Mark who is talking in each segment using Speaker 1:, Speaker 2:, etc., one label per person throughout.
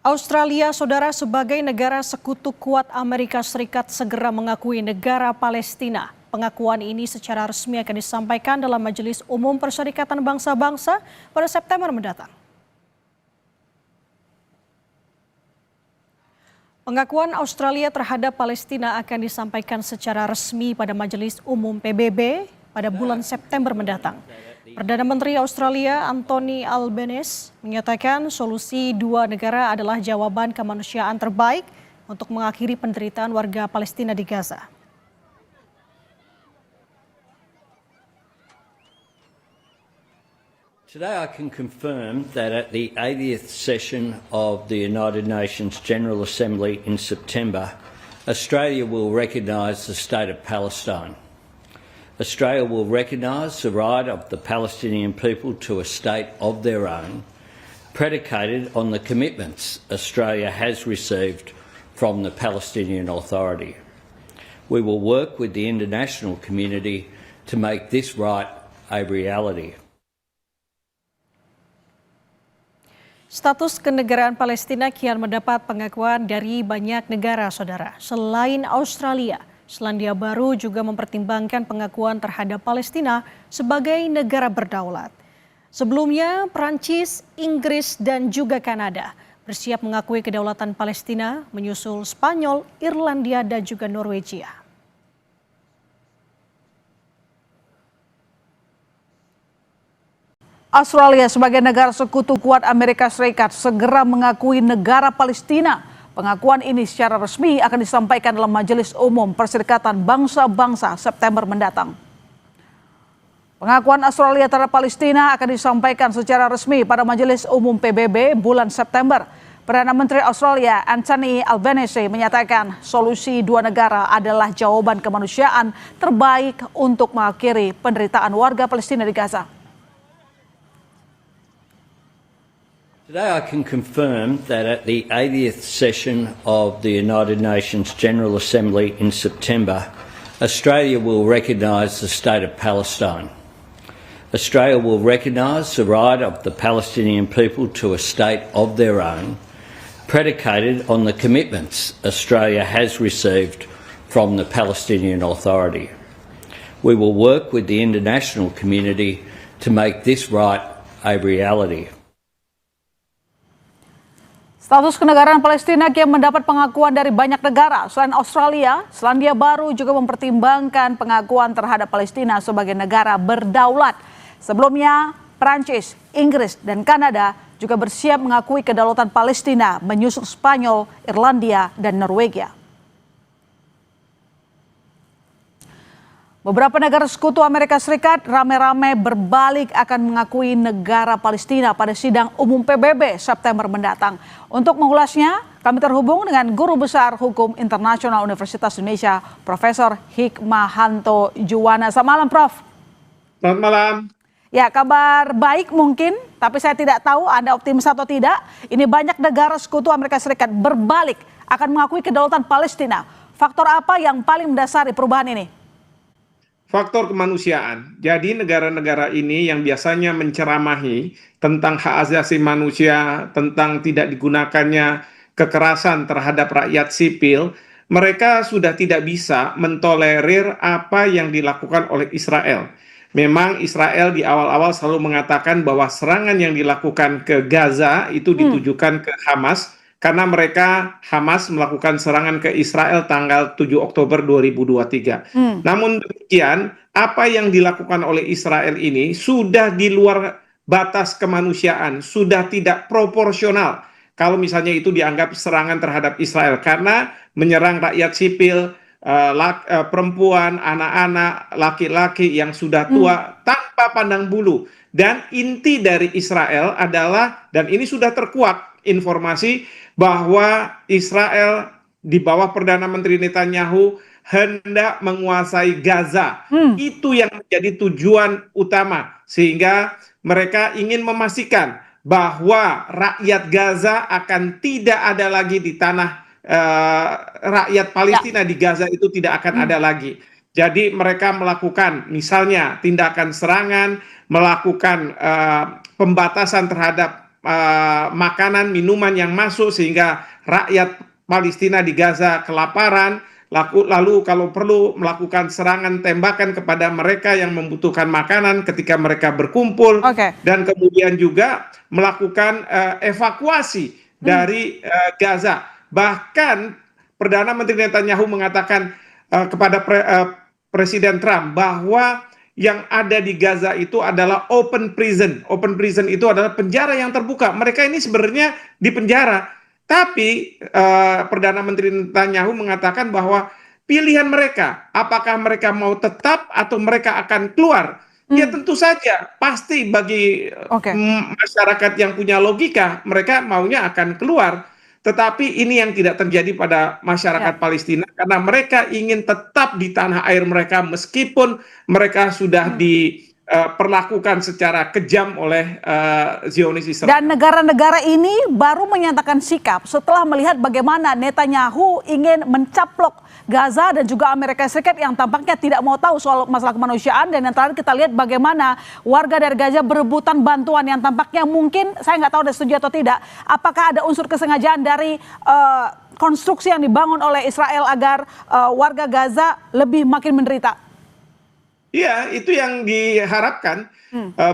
Speaker 1: Australia, saudara, sebagai negara sekutu kuat Amerika Serikat segera mengakui negara Palestina. Pengakuan ini secara resmi akan disampaikan dalam Majelis Umum Perserikatan Bangsa-Bangsa pada September mendatang. Pengakuan Australia terhadap Palestina akan disampaikan secara resmi pada Majelis Umum PBB pada bulan September mendatang. Perdana Menteri Australia Anthony Albanese menyatakan solusi dua negara adalah jawaban kemanusiaan terbaik untuk mengakhiri penderitaan warga Palestina di Gaza.
Speaker 2: Today I can confirm that at the 80th session of the United Nations General Assembly in September, Australia will recognise the state of Palestine. Australia will recognise the right of the Palestinian people to a state of their own, predicated on the commitments Australia has received from the Palestinian Authority. We will work with the international community to make this right a reality.
Speaker 1: Status kenegaraan Palestina kian mendapat pengakuan dari banyak negara, saudara. Selain Australia, Selandia Baru juga mempertimbangkan pengakuan terhadap Palestina sebagai negara berdaulat. Sebelumnya, Prancis, Inggris, dan juga Kanada bersiap mengakui kedaulatan Palestina, menyusul Spanyol, Irlandia, dan juga Norwegia.
Speaker 3: Australia sebagai negara sekutu kuat Amerika Serikat segera mengakui negara Palestina. Pengakuan ini secara resmi akan disampaikan dalam Majelis Umum Perserikatan Bangsa-Bangsa September mendatang. Pengakuan Australia terhadap Palestina akan disampaikan secara resmi pada Majelis Umum PBB bulan September. Perdana Menteri Australia Anthony Albanese menyatakan solusi dua negara adalah jawaban kemanusiaan terbaik untuk mengakhiri penderitaan warga Palestina di Gaza.
Speaker 2: Today I can confirm that at the 80th session of the United Nations General Assembly in September, Australia will recognise the state of Palestine. Australia will recognise the right of the Palestinian people to a state of their own, predicated on the commitments Australia has received from the Palestinian Authority. We will work with the international community to make this right a reality.
Speaker 3: Status kenegaraan Palestina kian mendapat pengakuan dari banyak negara. Selain Australia, Selandia Baru juga mempertimbangkan pengakuan terhadap Palestina sebagai negara berdaulat. Sebelumnya, Prancis, Inggris, dan Kanada juga bersiap mengakui kedaulatan Palestina, menyusul Spanyol, Irlandia, dan Norwegia. Beberapa negara sekutu Amerika Serikat rame-rame berbalik akan mengakui negara Palestina pada sidang umum PBB September mendatang. Untuk mengulasnya, kami terhubung dengan Guru Besar Hukum Internasional Universitas Indonesia, Profesor Hikmahanto Juwana. Selamat malam, Prof.
Speaker 4: Selamat malam.
Speaker 3: Ya, kabar baik mungkin, tapi saya tidak tahu Anda optimis atau tidak. Ini banyak negara sekutu Amerika Serikat berbalik akan mengakui kedaulatan Palestina. Faktor apa yang paling mendasari perubahan ini?
Speaker 4: Faktor kemanusiaan. Jadi negara-negara ini yang biasanya menceramahi tentang hak asasi manusia, tentang tidak digunakannya kekerasan terhadap rakyat sipil, mereka sudah tidak bisa mentolerir apa yang dilakukan oleh Israel. Memang Israel di awal-awal selalu mengatakan bahwa serangan yang dilakukan ke Gaza itu ditujukan ke Hamas, karena Hamas melakukan serangan ke Israel tanggal 7 Oktober 2023. Namun demikian, apa yang dilakukan oleh Israel ini sudah di luar batas kemanusiaan, sudah tidak proporsional. Kalau misalnya itu dianggap serangan terhadap Israel, karena menyerang rakyat sipil, perempuan, anak-anak, laki-laki yang sudah tua tanpa pandang bulu. Dan inti dari Israel adalah, dan ini sudah terkuak informasi bahwa Israel di bawah Perdana Menteri Netanyahu hendak menguasai Gaza. Itu yang menjadi tujuan utama, sehingga mereka ingin memastikan bahwa rakyat Gaza akan tidak ada lagi di tanah rakyat Palestina di Gaza, itu tidak akan ada lagi. Jadi mereka melakukan misalnya tindakan serangan, melakukan pembatasan terhadap makanan, minuman yang masuk sehingga rakyat Palestina di Gaza kelaparan, lalu kalau perlu melakukan serangan tembakan kepada mereka yang membutuhkan makanan ketika mereka berkumpul,
Speaker 3: Oke.
Speaker 4: dan kemudian juga melakukan evakuasi dari Gaza. Bahkan Perdana Menteri Netanyahu mengatakan kepada Presiden Trump bahwa yang ada di Gaza itu adalah open prison. Open prison itu adalah penjara yang terbuka. Mereka ini sebenarnya di penjara. Tapi Perdana Menteri Netanyahu mengatakan bahwa pilihan mereka, apakah mereka mau tetap atau mereka akan keluar. Ya tentu saja, pasti bagi masyarakat yang punya logika, mereka maunya akan keluar. Tetapi ini yang tidak terjadi pada masyarakat Palestina karena mereka ingin tetap di tanah air mereka meskipun mereka sudah diperlakukan secara kejam oleh Zionis Israel.
Speaker 3: Dan negara-negara ini baru menyatakan sikap setelah melihat bagaimana Netanyahu ingin mencaplok Gaza dan juga Amerika Serikat yang tampaknya tidak mau tahu soal masalah kemanusiaan. Dan yang terakhir kita lihat bagaimana warga dari Gaza berebutan bantuan yang tampaknya mungkin, saya nggak tahu ada setuju atau tidak, apakah ada unsur kesengajaan dari konstruksi yang dibangun oleh Israel agar warga Gaza lebih makin menderita?
Speaker 4: Iya, itu yang diharapkan,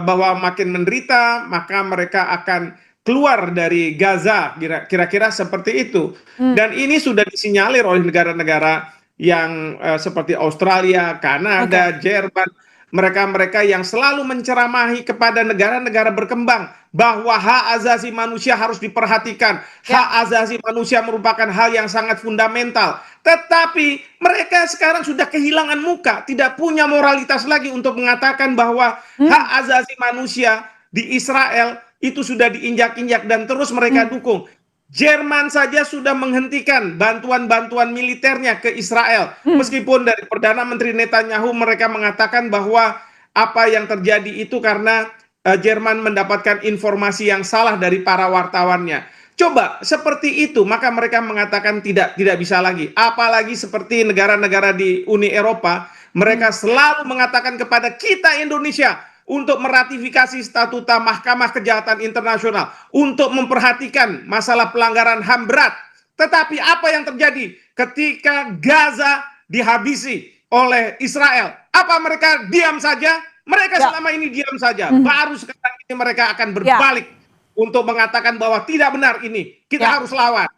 Speaker 4: bahwa makin menderita, maka mereka akan keluar dari Gaza, kira-kira seperti itu. Dan ini sudah disinyalir oleh negara-negara yang seperti Australia, Kanada, Jerman, mereka-mereka yang selalu menceramahi kepada negara-negara berkembang bahwa hak asasi manusia harus diperhatikan. Hak asasi manusia merupakan hal yang sangat fundamental. Tetapi mereka sekarang sudah kehilangan muka, tidak punya moralitas lagi untuk mengatakan bahwa hak asasi manusia di Israel itu sudah diinjak-injak dan terus mereka dukung. Jerman saja sudah menghentikan bantuan-bantuan militernya ke Israel. Meskipun dari Perdana Menteri Netanyahu mereka mengatakan bahwa apa yang terjadi itu karena Jerman mendapatkan informasi yang salah dari para wartawannya. Coba seperti itu, maka mereka mengatakan tidak bisa lagi. Apalagi seperti negara-negara di Uni Eropa, mereka selalu mengatakan kepada kita Indonesia untuk meratifikasi statuta Mahkamah Kejahatan Internasional, untuk memperhatikan masalah pelanggaran HAM berat. Tetapi apa yang terjadi ketika Gaza dihabisi oleh Israel? Apa mereka diam saja? Mereka selama ini diam saja. Baru sekarang ini mereka akan berbalik untuk mengatakan bahwa tidak benar ini. Kita harus lawan.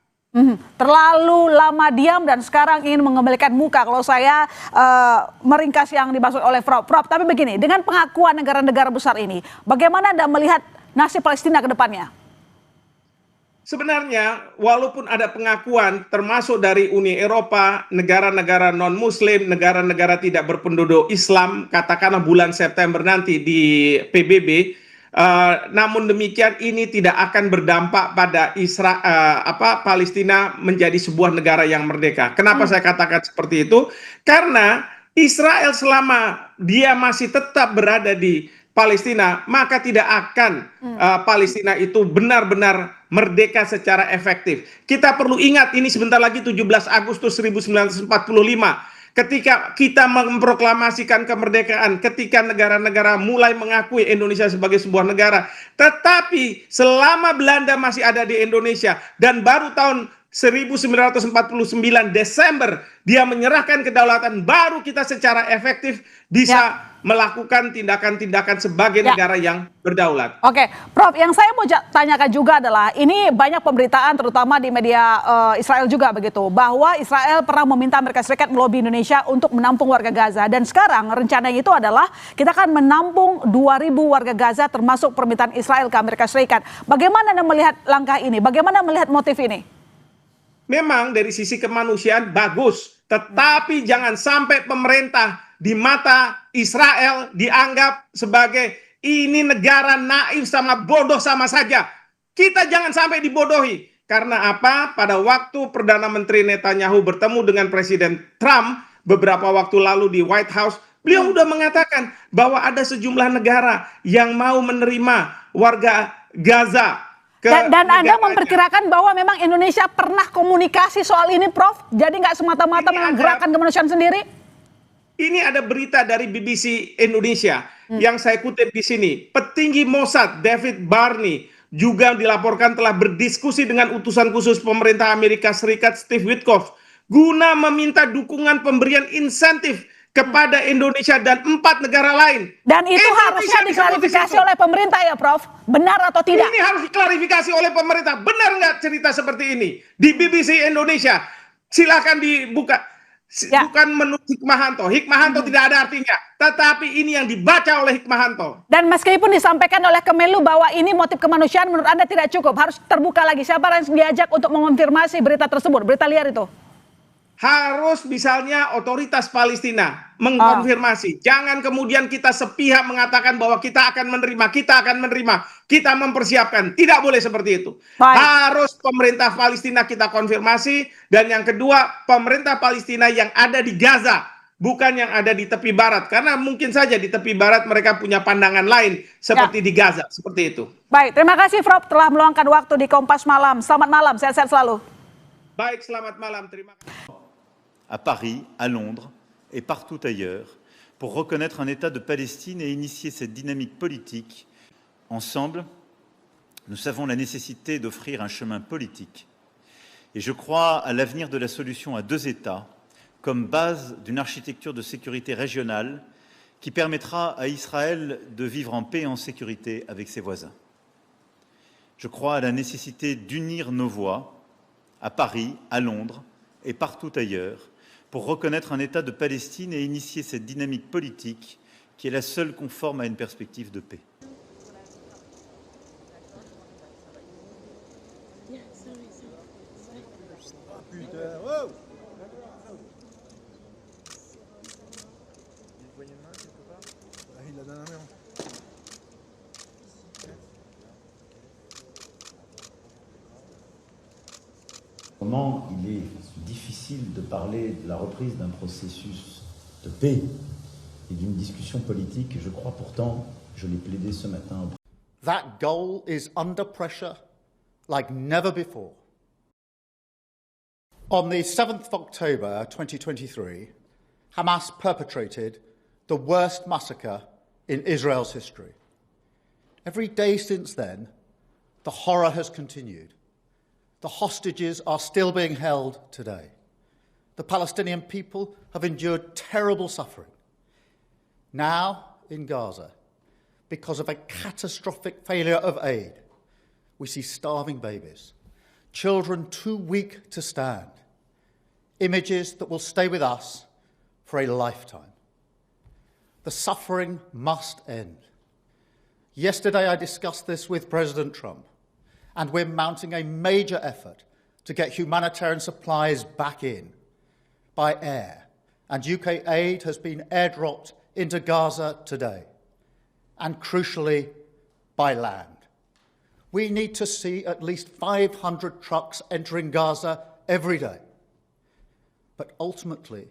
Speaker 3: Terlalu lama diam dan sekarang ingin mengembalikan muka. Kalau saya meringkas yang dimaksud oleh Prof. Tapi begini, dengan pengakuan negara-negara besar ini, bagaimana Anda melihat nasib Palestina ke depannya?
Speaker 4: Sebenarnya, walaupun ada pengakuan termasuk dari Uni Eropa, negara-negara non-Muslim, negara-negara tidak berpenduduk Islam, katakanlah bulan September nanti di PBB, namun demikian ini tidak akan berdampak pada Palestina menjadi sebuah negara yang merdeka. Kenapa saya katakan seperti itu? Karena Israel selama dia masih tetap berada di Palestina, maka tidak akan Palestina itu benar-benar merdeka secara efektif. Kita perlu ingat ini sebentar lagi 17 Agustus 1945. Ketika kita memproklamasikan kemerdekaan, ketika negara-negara mulai mengakui Indonesia sebagai sebuah negara. Tetapi selama Belanda masih ada di Indonesia dan baru tahun 1949 Desember dia menyerahkan kedaulatan, baru kita secara efektif bisa melakukan tindakan-tindakan sebagai negara yang berdaulat.
Speaker 3: Oke, Prof, yang saya mau tanyakan juga adalah ini banyak pemberitaan terutama di media Israel juga begitu, bahwa Israel pernah meminta Amerika Serikat melobi Indonesia untuk menampung warga Gaza, dan sekarang rencananya itu adalah kita akan menampung 2.000 warga Gaza termasuk permintaan Israel ke Amerika Serikat. Bagaimana Anda melihat langkah ini? Bagaimana melihat motif ini?
Speaker 4: Memang dari sisi kemanusiaan bagus, tetapi jangan sampai pemerintah di mata Israel dianggap sebagai ini negara naif sama bodoh sama saja. Kita jangan sampai dibodohi. Karena apa? Pada waktu Perdana Menteri Netanyahu bertemu dengan Presiden Trump beberapa waktu lalu di White House, beliau sudah mengatakan bahwa ada sejumlah negara yang mau menerima warga Gaza.
Speaker 3: Dan Anda memperkirakan bahwa memang Indonesia pernah komunikasi soal ini, Prof? Jadi nggak semata-mata memang gerakan kemanusiaan sendiri?
Speaker 4: Ini ada berita dari BBC Indonesia yang saya kutip di sini. Petinggi Mossad David Barney juga dilaporkan telah berdiskusi dengan utusan khusus pemerintah Amerika Serikat Steve Witkoff guna meminta dukungan pemberian insentif kepada Indonesia dan 4 negara lain.
Speaker 3: Dan itu
Speaker 4: Indonesia
Speaker 3: harusnya
Speaker 4: disebut di
Speaker 3: diklarifikasi
Speaker 4: situ.
Speaker 3: oleh pemerintah ya Prof, benar atau tidak?
Speaker 4: Ini harus diklarifikasi oleh pemerintah. Benar nggak cerita seperti ini? Di BBC Indonesia, silakan dibuka.
Speaker 3: Ya.
Speaker 4: Bukan menurut Hikmahanto. Hikmahanto tidak ada artinya. Tetapi ini yang dibaca oleh Hikmahanto.
Speaker 3: Dan meskipun disampaikan oleh Kemenlu bahwa ini motif kemanusiaan, menurut Anda tidak cukup, harus terbuka lagi. Siapa yang diajak untuk mengonfirmasi berita tersebut, berita liar itu?
Speaker 4: Harus misalnya otoritas Palestina mengkonfirmasi. Jangan kemudian kita sepihak mengatakan bahwa kita akan menerima, kita mempersiapkan. Tidak boleh seperti itu.
Speaker 3: Baik.
Speaker 4: Harus pemerintah Palestina kita konfirmasi. Dan yang kedua, pemerintah Palestina yang ada di Gaza, bukan yang ada di tepi barat. Karena mungkin saja di tepi barat mereka punya pandangan lain seperti di Gaza. Seperti itu.
Speaker 3: Baik, terima kasih Prof telah meluangkan waktu di Kompas Malam. Selamat malam, sehat-sehat selalu.
Speaker 4: Baik, selamat malam. Terima kasih.
Speaker 5: À Paris, à Londres et partout ailleurs, pour reconnaître un État de Palestine et initier cette dynamique politique. Ensemble, nous savons la nécessité d'offrir un chemin politique. Et je crois à l'avenir de la solution à 2 États comme base d'une architecture de sécurité régionale qui permettra à Israël de vivre en paix et en sécurité avec ses voisins. Je crois à la nécessité d'unir nos voix à Paris, à Londres et partout ailleurs, pour reconnaître un État de Palestine et initier cette dynamique politique qui est la seule conforme à une perspective de paix.
Speaker 6: Comment il est difficile de parler de la reprise d'un processus de paix et d'une discussion politique. Je crois pourtant, je l'ai plaidé ce matin.
Speaker 7: That goal is under pressure like never before. On the 7th of October 2023, Hamas perpetrated the worst massacre in Israel's history. Every day since then, the horror has continued. The hostages are still being held today. The Palestinian people have endured terrible suffering. Now, in Gaza, because of a catastrophic failure of aid, we see starving babies, children too weak to stand, images that will stay with us for a lifetime. The suffering must end. Yesterday, I discussed this with President Trump, and we're mounting a major effort to get humanitarian supplies back in by air. And UK aid has been airdropped into Gaza today, and crucially, by land. We need to see at least 500 trucks entering Gaza every day. But ultimately,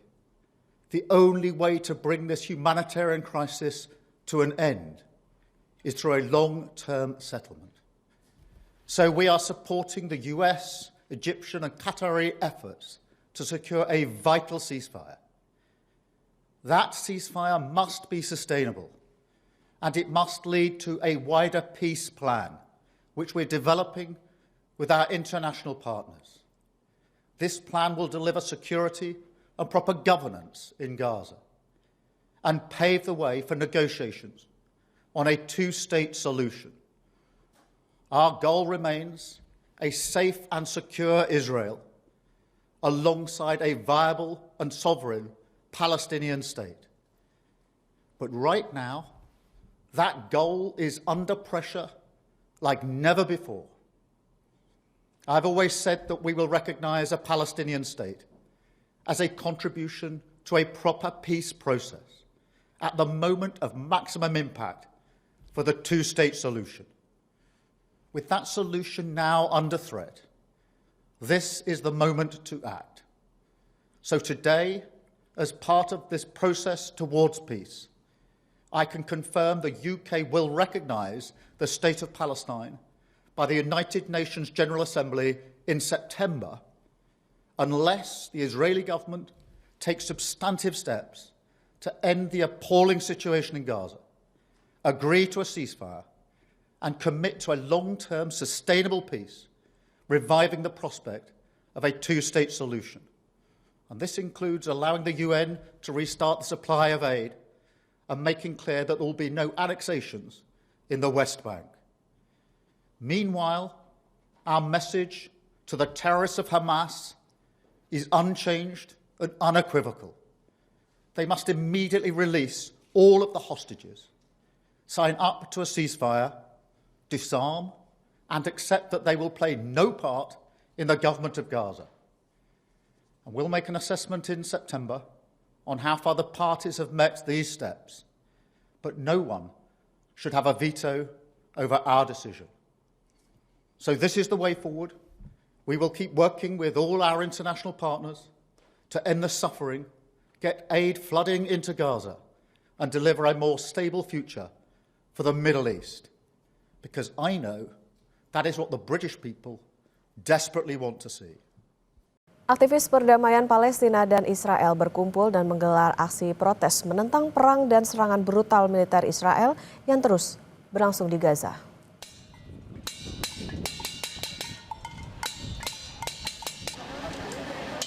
Speaker 7: the only way to bring this humanitarian crisis to an end is through a long-term settlement. So we are supporting the US, Egyptian and Qatari efforts to secure a vital ceasefire. That ceasefire must be sustainable, and it must lead to a wider peace plan, which we're developing with our international partners. This plan will deliver security and proper governance in Gaza and pave the way for negotiations on a 2-state solution. Our goal remains a safe and secure Israel alongside a viable and sovereign Palestinian state. But right now, that goal is under pressure like never before. I've always said that we will recognize a Palestinian state as a contribution to a proper peace process at the moment of maximum impact for the 2-state solution. With that solution now under threat, this is the moment to act. So today, as part of this process towards peace, I can confirm the UK will recognise the State of Palestine by the United Nations General Assembly in September, unless the Israeli government takes substantive steps to end the appalling situation in Gaza, agree to a ceasefire, and commit to a long-term sustainable peace, reviving the prospect of a two-state solution. And this includes allowing the UN to restart the supply of aid and making clear that there will be no annexations in the West Bank. Meanwhile, our message to the terrorists of Hamas is unchanged and unequivocal. They must immediately release all of the hostages, sign up to a ceasefire, disarm, and accept that they will play no part in the government of Gaza. And we'll make an assessment in September on how far the parties have met these steps. But no one should have a veto over our decision. So this is the way forward. We will keep working with all our international partners to end the suffering, get aid flooding into Gaza, and deliver a more stable future for the Middle East. Because I know that is what the British people desperately want to see.
Speaker 8: Aktivis perdamaian Palestina dan Israel berkumpul dan menggelar aksi protes menentang perang dan serangan brutal militer Israel yang terus berlangsung di Gaza.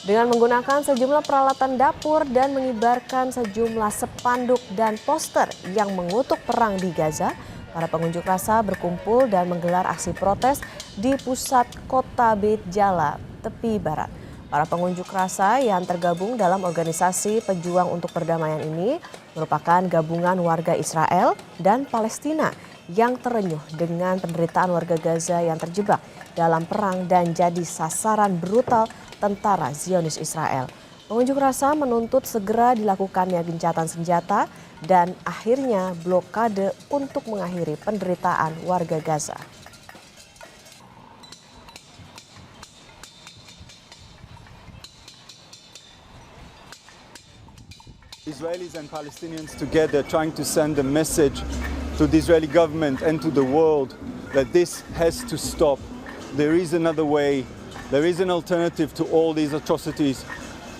Speaker 8: Dengan menggunakan sejumlah peralatan dapur dan mengibarkan sejumlah spanduk dan poster yang mengutuk perang di Gaza, para pengunjuk rasa berkumpul dan menggelar aksi protes di pusat kota Beit Jala, tepi barat. Para pengunjuk rasa yang tergabung dalam organisasi pejuang untuk perdamaian ini merupakan gabungan warga Israel dan Palestina yang terenyuh dengan penderitaan warga Gaza yang terjebak dalam perang dan jadi sasaran brutal tentara Zionis Israel. Pengunjuk rasa menuntut segera dilakukannya gencatan senjata dan akhirnya blokade untuk mengakhiri penderitaan warga Gaza.
Speaker 9: Israelis and Palestinians together trying to send a message to the Israeli government and to the world that this has to stop. There is another way. There is an alternative to all these atrocities.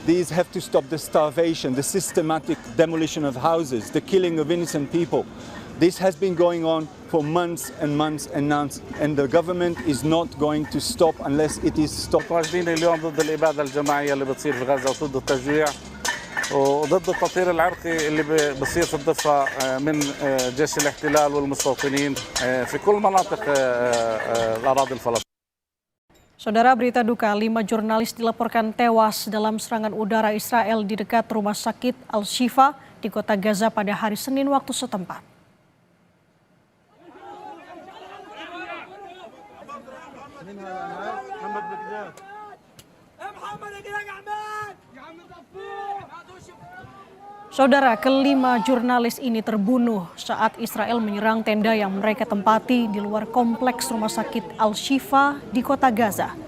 Speaker 9: These have to stop the starvation, the systematic demolition of houses, the killing of innocent people. This has been going on for months and months and months, and the government is not going to stop unless it is stopped.
Speaker 10: واجدين اليوم ضد الإبادة الجماعية اللي بتصير في غزة وضد التجويع وضد التطهير العرقي اللي بصير في الضفة من جيش الاحتلال والمستوطنين في كل مناطق الأراضي الفلسطينية.
Speaker 1: Saudara, berita duka, 5 jurnalis dilaporkan tewas dalam serangan udara Israel di dekat rumah sakit Al-Shifa di kota Gaza pada hari Senin waktu setempat. Saudara, kelima jurnalis ini terbunuh saat Israel menyerang tenda yang mereka tempati di luar kompleks rumah sakit Al-Shifa di kota Gaza.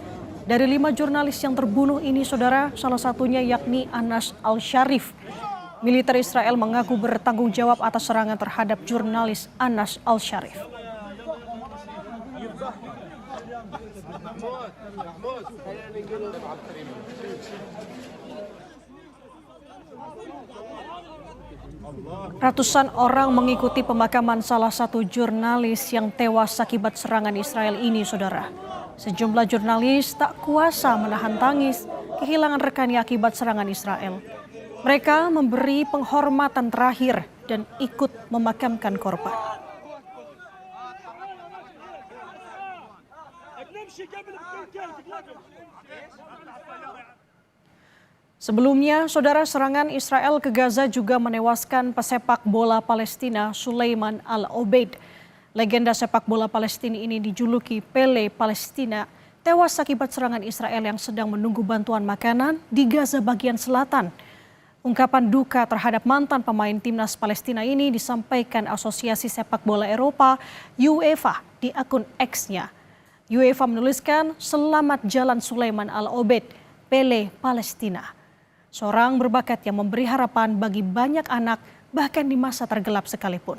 Speaker 1: Dari 5 jurnalis yang terbunuh ini, saudara, salah satunya yakni Anas Al-Sharif. Militer Israel mengaku bertanggung jawab atas serangan terhadap jurnalis Anas Al-Sharif. Ratusan orang mengikuti pemakaman salah satu jurnalis yang tewas akibat serangan Israel ini, saudara. Sejumlah jurnalis tak kuasa menahan tangis kehilangan rekannya akibat serangan Israel. Mereka memberi penghormatan terakhir dan ikut memakamkan korban. Sebelumnya, saudara, serangan Israel ke Gaza juga menewaskan pesepak bola Palestina Sulaiman Al-Obeid. Legenda sepak bola Palestina ini dijuluki Pele Palestina, tewas akibat serangan Israel yang sedang menunggu bantuan makanan di Gaza bagian selatan. Ungkapan duka terhadap mantan pemain timnas Palestina ini disampaikan Asosiasi Sepak Bola Eropa UEFA di akun X-nya. UEFA menuliskan, "Selamat jalan Sulaiman Al-Obeid, Pele Palestina." Seorang berbakat yang memberi harapan bagi banyak anak bahkan di masa tergelap sekalipun.